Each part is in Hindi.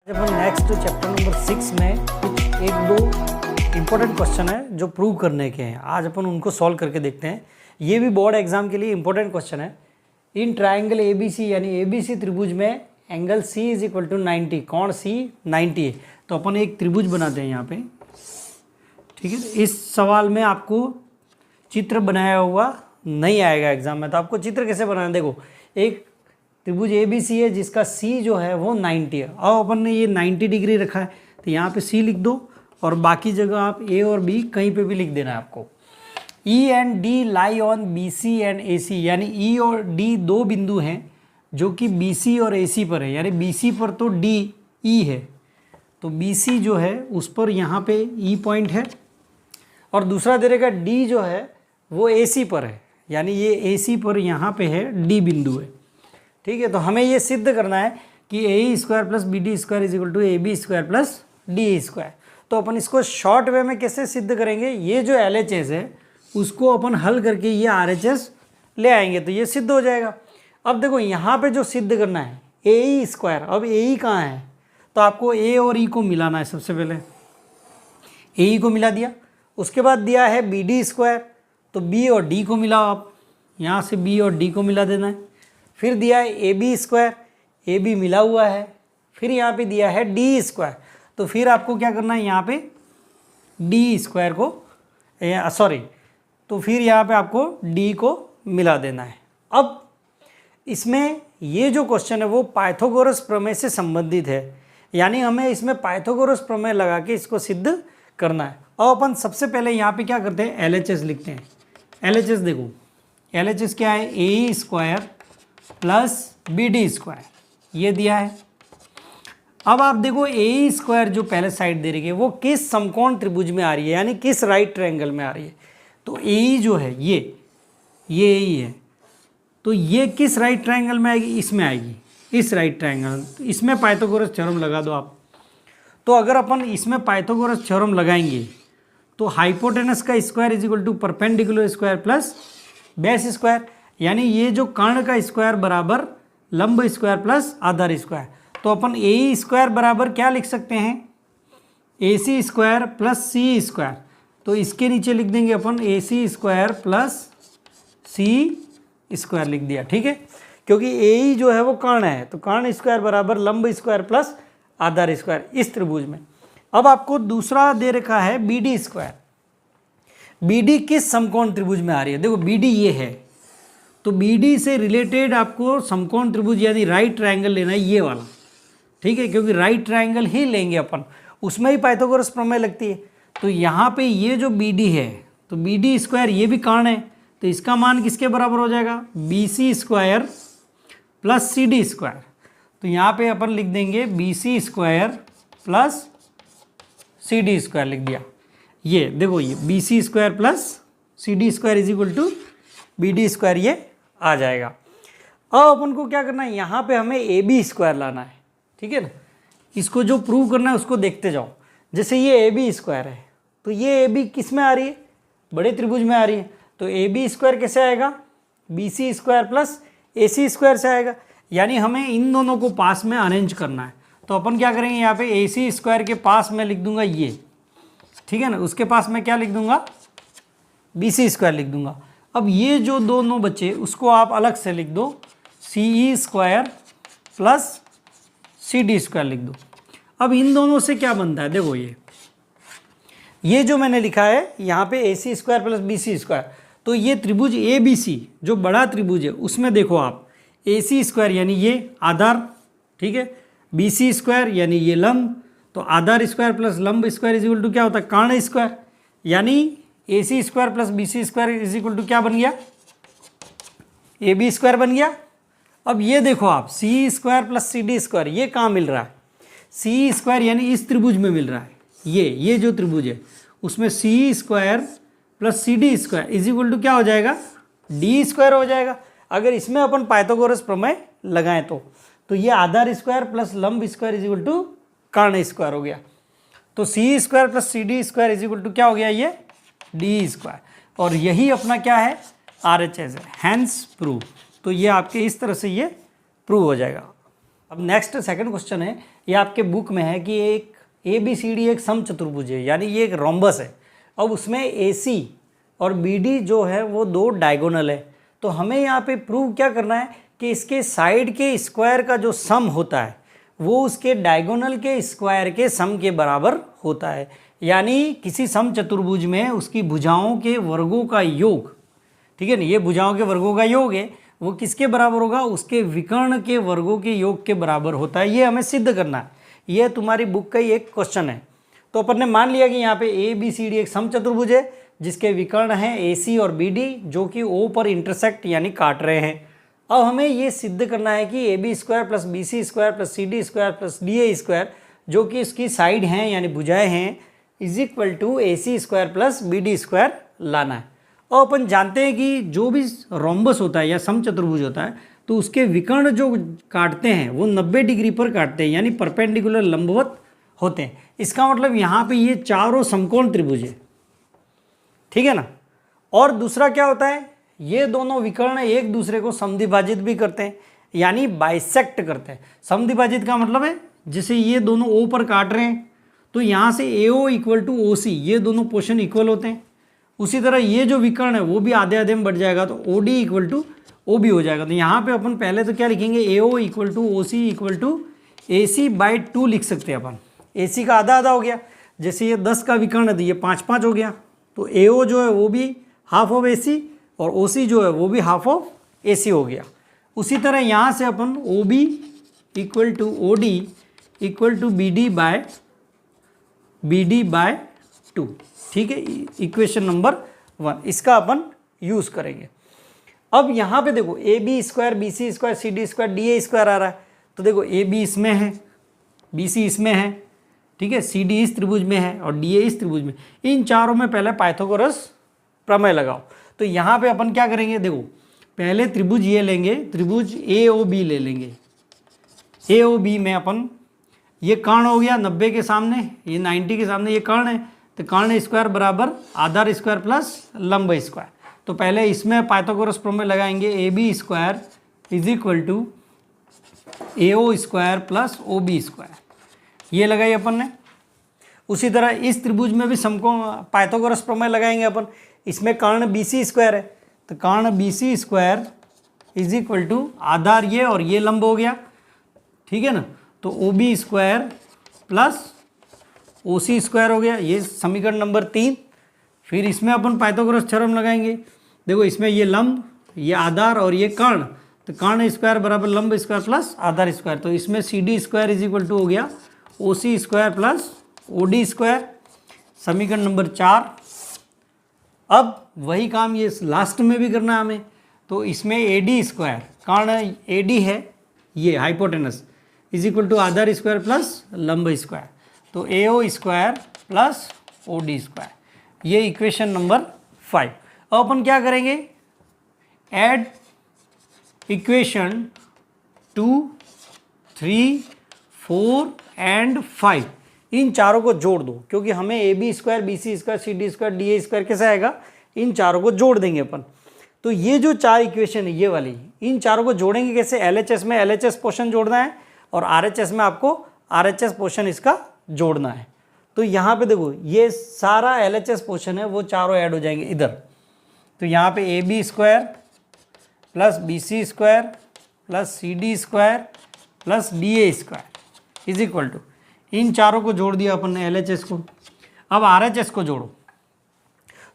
अपन नेक्स्ट चैप्टर नंबर 6 में कुछ एक दो इम्पोर्टेंट क्वेश्चन है जो प्रूव करने के हैं। आज अपन उनको सॉल्व करके देखते हैं। ये भी बोर्ड एग्जाम के लिए इम्पोर्टेंट क्वेश्चन है। इन ट्राइंगल ABC यानी ABC त्रिभुज में angle C is equal to 90, कोण C 90 है। तो अपन एक त्रिभुज बनाते हैं यहाँ पे, ठीक है। इस सवाल में आपको चित्र बनाया हुआ नहीं आएगा एग्जाम में, तो आपको चित्र कैसे बनाना, देखो एक त्रिभुज ABC है जिसका C जो है वो 90 है। अब अपन ने ये 90 डिग्री रखा है तो यहाँ पे C लिख दो और बाकी जगह आप A और B कहीं पे भी लिख देना है आपको। E and D lie on BC and AC, यानी E और D दो बिंदु हैं जो कि BC और AC पर है। यानी BC पर तो D E है, तो BC जो है उस पर यहाँ पे E पॉइंट है और दूसरा दे रहेगा D जो है वो AC पर है, यानी ये AC पर यहाँ पे है D बिंदु है, ठीक है। तो हमें ये सिद्ध करना है कि AE² plus BD² is equal to AB² plus DE²। तो अपन इसको शॉर्ट वे में कैसे सिद्ध करेंगे, ये जो LHS है उसको अपन हल करके ये RHS ले आएंगे तो ये सिद्ध हो जाएगा। अब देखो यहाँ पे जो सिद्ध करना है AE², अब AE कहाँ है तो आपको A और E को मिलाना है। सबसे पहले AE को मिला दिया, उसके बाद दिया है BD² तो B और D को मिलाओ आप, यहाँ से B और D को मिला देना है। फिर दिया है AB², AB मिला हुआ है। फिर यहाँ पे दिया है DE², तो फिर आपको क्या करना है यहाँ पे DE² को तो फिर यहाँ पे आपको D को मिला देना है। अब इसमें ये जो क्वेश्चन है वो पाइथागोरस प्रमेय से संबंधित है, यानी हमें इसमें पाइथागोरस प्रमेय लगा के इसको सिद्ध करना है। और अपन सबसे पहले यहाँ पे क्या करते हैं, LHS लिखते हैं। LHS देखो, LHS क्या है, AE² प्लस BD², ये दिया है। अब आप देखो AE² जो पहले साइड दे रही है वो किस समकोण त्रिभुज में आ रही है, यानी किस राइट ट्रायंगल में आ रही है। तो AE जो है ये AE है, तो ये किस राइट ट्रायंगल में आएगी, इसमें आएगी, इस राइट ट्रायंगल। तो इसमें पाइथागोरस थ्योरम लगा दो आप। तो अगर अपन इसमें पाइथागोरस थ्योरम लगाएंगे तो हाइपोटेनस का square is equal to perpendicular square plus base square, यानी ये जो कर्ण का स्क्वायर बराबर लंब स्क्वायर प्लस आधार स्क्वायर। तो अपन AE² बराबर क्या लिख सकते हैं, AC² प्लस C²। तो इसके नीचे लिख देंगे अपन AC² प्लस C² लिख दिया, ठीक है। क्योंकि AE जो है वो कर्ण है, तो कर्ण स्क्वायर बराबर लंब स्क्वायर प्लस आधार स्क्वायर इस त्रिभुज में। अब आपको दूसरा दे रखा है BD²। BD किस समकोण त्रिभुज में आ रही है, देखो BD ये है, तो BD से रिलेटेड आपको समकोण त्रिभुज यानी राइट ट्रायंगल लेना है, ये वाला, ठीक है। क्योंकि राइट ट्रायंगल ही लेंगे अपन, उसमें ही पाइथागोरस प्रमेय लगती है। तो यहाँ पे ये जो BD है तो BD² ये भी कर्ण है, तो इसका मान किसके बराबर हो जाएगा, BC² प्लस CD²। तो यहाँ पे अपन लिख देंगे BC² प्लस CD² लिख दिया। ये देखो ये BC² plus CD² is equal to BD², ये आ जाएगा। अब अपन को क्या करना है, यहाँ पे हमें AB² लाना है, ठीक है ना। इसको जो प्रूव करना है उसको देखते जाओ। जैसे ये AB² है तो ये AB किस में आ रही है, बड़े त्रिभुज में आ रही है, तो AB² कैसे आएगा, BC² प्लस AC² से आएगा। यानी हमें इन दोनों को पास में अरेंज करना है। तो अपन क्या करेंगे, यहाँ पे AC² के पास में लिख दूंगा ये, ठीक है ना, उसके पास में क्या लिख दूंगा, BC² लिख दूंगा। अब ये जो दोनों बचे उसको आप अलग से लिख दो, CE² प्लस CD² लिख दो। अब इन दोनों से क्या बनता है, देखो ये जो मैंने लिखा है यहाँ पे AC² प्लस BC², तो ये त्रिभुज ABC जो बड़ा त्रिभुज है उसमें देखो आप AC² यानी ये आधार, ठीक है, BC² यानी ये लंब, तो आधार स्क्वायर प्लस लंब स्क्वायर इज इक्वल टू क्या होता है, कर्ण स्क्वायर, यानी AC² plus BC² is equal to क्या बन गया, AB² बन गया। अब ये देखो आप CE² प्लस CD² ये कहाँ मिल रहा है, CE² यानी इस त्रिभुज में मिल रहा है, ये जो त्रिभुज है उसमें CE² plus CD² is equal to क्या हो जाएगा, D² हो जाएगा। अगर इसमें अपन पाइथागोरस प्रमेय लगाएं तो ये आधार स्क्वायर प्लस लंब स्क्वायर इज इक्वल टू कर्ण स्क्वायर हो गया। तो CE² plus CD² is equal to क्या हो गया, ये D²। और यही अपना क्या है, RHS है, हैंस प्रूव। तो ये आपके इस तरह से ये प्रूव हो जाएगा। अब नेक्स्ट सेकंड क्वेश्चन है, ये आपके बुक में है कि एक ABCD एक समचतुर्भुज है, यानी ये एक रोम्बस है। अब उसमें AC और BD जो है वो दो डायगोनल है। तो हमें यहाँ पे प्रूव क्या करना है कि इसके साइड के स्क्वायर का जो सम होता है वो उसके डायगोनल के स्क्वायर के सम के बराबर होता है। यानी किसी समचतुर्भुज में उसकी भुजाओं के वर्गों का योग, ठीक है ना, ये भुजाओं के वर्गों का योग है, वो किसके बराबर होगा, उसके विकर्ण के वर्गों के योग के बराबर होता है। ये हमें सिद्ध करना है, ये तुम्हारी बुक का ही एक क्वेश्चन है। तो अपन ने मान लिया कि यहाँ पे ABCD एक समचतुर्भुज है जिसके विकर्ण हैं AC और BD जो कि O पर इंटरसेक्ट यानी काट रहे हैं। अब हमें ये सिद्ध करना है कि AB² plus BC² plus CD² plus DA² जो कि इसकी साइड हैं यानी भुजाएं हैं is equal to AC² plus BD² लाना है। और अपन जानते हैं कि जो भी रोम्बस होता है या समचतुर्भुज होता है तो उसके विकर्ण जो काटते हैं वो 90 डिग्री पर काटते हैं, यानी परपेंडिकुलर लंबवत होते हैं। इसका मतलब यहाँ पे ये चारों समकोण त्रिभुज है, ठीक है ना। और दूसरा क्या होता है, ये दोनों विकर्ण एक दूसरे को समद्विभाजित भी करते हैं, यानी बाइसेक्ट करते हैं। समद्विभाजित का मतलब है जैसे ये दोनों O पर काट रहे हैं तो यहाँ से AO इक्वल टू OC, ये दोनों पोर्शन इक्वल होते हैं। उसी तरह ये जो विकर्ण है वो भी आधे आधे में बढ़ जाएगा तो OD इक्वल टू OB हो जाएगा। तो यहाँ पे अपन पहले तो क्या लिखेंगे, AO equal to OC equal to AC/2 लिख सकते हैं अपन। AC का आधा आधा हो गया, जैसे ये 10 का विकर्ण है तो ये 5/5 हो गया, तो AO जो है वो भी हाफ ऑफ AC और OC जो है वो भी हाफ ऑफ AC हो गया। उसी तरह यहाँ से अपन OB equal to OD equal to BD/2, ठीक है, इक्वेशन नंबर 1 इसका अपन यूज़ करेंगे। अब यहाँ पे देखो AB² BC² CD² DA² आ रहा है, तो देखो AB इसमें है, BC इसमें है, ठीक है, CD इस त्रिभुज में है और DA इस त्रिभुज में। इन चारों में पहले पाइथागोरस प्रमेय लगाओ। तो यहाँ पे अपन क्या करेंगे, देखो पहले त्रिभुज ये लेंगे, त्रिभुज AOB ले लेंगे। AOB में अपन ये कर्ण हो गया 90 के सामने, ये 90 के सामने ये कर्ण है, तो कर्ण स्क्वायर बराबर आधार स्क्वायर प्लस लंब स्क्वायर। तो पहले इसमें पाइथागोरस प्रमेय लगाएंगे, AB² is equal to AO² plus OB², ये लगाई अपन ने। उसी तरह इस त्रिभुज में भी समकोण पाइथागोरस प्रमेय लगाएंगे अपन। इसमें कर्ण BC² है, तो कर्ण BC² इज इक्वल टू आधार ये और ये लंब हो गया, ठीक है ना, तो OB² प्लस OC² हो गया, ये समीकरण नंबर 3। फिर इसमें अपन पाइथागोरस थ्योरम लगाएंगे। देखो इसमें ये लंब, ये आधार और ये कर्ण, तो कर्ण स्क्वायर बराबर लंब स्क्वायर प्लस आधार स्क्वायर, तो इसमें CD² इज इक्वल टू हो गया OC² प्लस OD², समीकरण नंबर 4। अब वही काम ये लास्ट में भी करना है हमें, तो इसमें AD², कर्ण AD है ये हाइपोटेनस, इज इक्वल टू आधार स्क्वायर प्लस लंब स्क्वायर, तो AO² प्लस OD², ये इक्वेशन नंबर 5। अब अपन क्या करेंगे, ऐड इक्वेशन 2, 3, 4 एंड 5, इन चारों को जोड़ दो, क्योंकि हमें AB² BC² CD² DA² कैसे आएगा, इन चारों को जोड़ देंगे अपन। तो ये जो चार इक्वेशन है ये वाली, इन चारों को जोड़ेंगे कैसे, LHS में LHS पोर्शन जोड़ना है और RHS में आपको RHS पोर्शन इसका जोड़ना है। तो यहाँ पे देखो ये सारा LHS पोर्शन है वो चारों ऐड हो जाएंगे इधर। तो यहाँ पे AB² plus BC² plus CD² plus DA² is equal to, इन चारों को जोड़ दिया अपन ने LHS को। अब RHS को जोड़ो,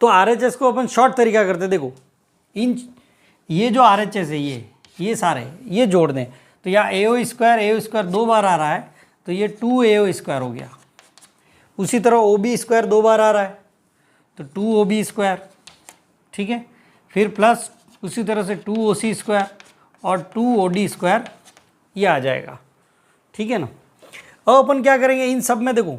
तो RHS को अपन शॉर्ट तरीका करते, देखो इन ये जो RHS है ये सारे ये जोड़ दें, तो यहाँ AO² 2 बार आ रहा है तो ये 2AO² हो गया। उसी तरह OB² 2 बार आ रहा है तो 2OB², ठीक है, फिर प्लस उसी तरह से 2OC² और 2OD² ये आ जाएगा, ठीक है ना। अब अपन क्या करेंगे, इन सब में देखो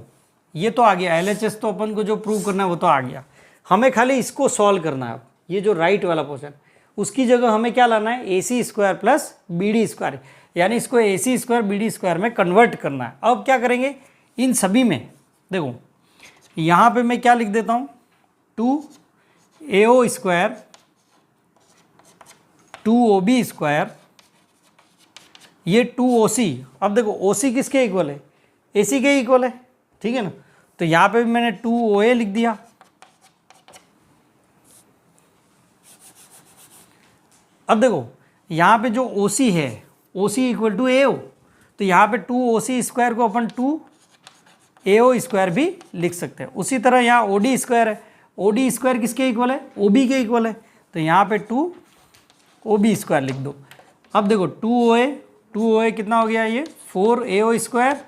ये तो आ गया LHS, तो अपन को जो प्रूव करना है वो तो आ गया, हमें खाली इसको सॉल्व करना है। ये जो राइट वाला पोर्शन उसकी जगह हमें क्या लाना है, AC² प्लस BD², यानी इसको AC² BD² में कन्वर्ट करना है। अब क्या करेंगे, इन सभी में देखो यहाँ पे मैं क्या लिख देता हूँ, 2AO² 2OB², ये 2OC। अब देखो OC किसके इक्वल है, ए सी के इक्वल है, ठीक है ना। तो यहाँ पे भी मैंने 2OA लिख दिया। अब देखो यहाँ पे जो OC है, OC इक्वल टू AO, तो यहाँ पे 2OC स्क्वायर को अपन 2AO स्क्वायर भी लिख सकते हैं। उसी तरह यहाँ OD स्क्वायर है, OD स्क्वायर किसके इक्वल है, OB के इक्वल है, तो यहाँ पे 2OB स्क्वायर लिख दो। अब देखो 2OA कितना हो गया, ये 4AO स्क्वायर,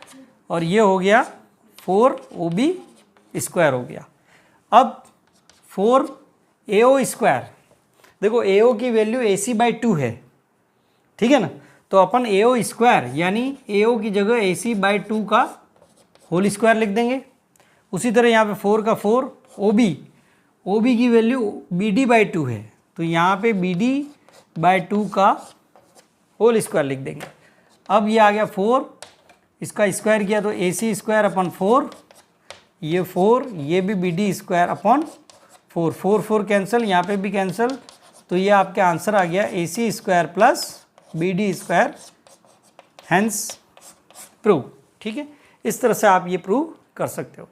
और ये हो गया 4OB स्क्वायर हो गया। अब 4AO स्क्वायर, देखो AO की वैल्यू AC/2 है, ठीक है ना, तो अपन AO स्क्वायर यानी AO की जगह AC/2 का होल स्क्वायर लिख देंगे। उसी तरह यहाँ पे 4 का 4, OB की वैल्यू BD/2 है, तो यहाँ पे BD/2 का होल स्क्वायर लिख देंगे। अब ये आ गया 4, इसका स्क्वायर किया तो AC स्क्वायर अपन 4, ये 4, ये भी BD स्क्वायर अपन 4, 4 कैंसिल, यहाँ पे भी कैंसिल, तो ये आपके आंसर आ गया AC square plus BD square, hence prove. ठीक है, इस तरह से आप ये प्रूव कर सकते हो।